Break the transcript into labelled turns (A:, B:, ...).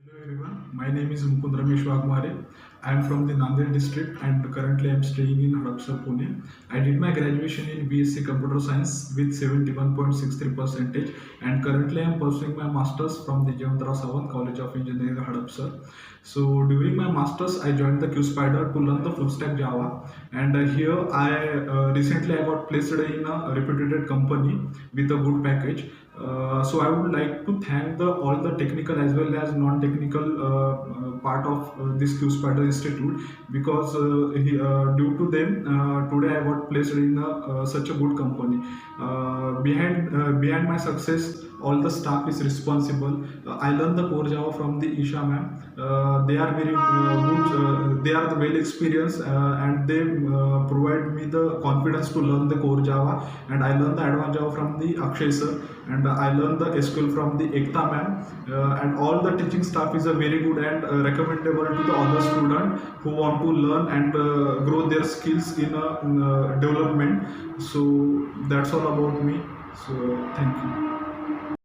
A: Hello everyone, my name is MUKUND WAGHMARE. I am from the Nanded district and currently I am staying in Hadapsar Pune. I did my graduation in BSc Computer Science with 71.63 percentage and currently I am pursuing my masters from the College of Engineering Hadapsar. So during my masters I joined the QSpiders to learn the full stack Java, and here I recently I got placed in a reputed company with a good package. So I would like to thank all the technical as well as non-technical part of this QSpiders Institute, because due to them today I got placed in such a good company. Behind my success, all the staff is responsible. I learned the core Java from the Isha ma'am. They are very good. They are the well experienced and they provide me the confidence to learn the core Java. And I learned the advanced Java from the Akshay sir, and I learned the SQL from the Ekta ma'am. And all the teaching staff is very good and recommendable to the other student who want to learn and grow their skills in development. So that's all about me. So thank you.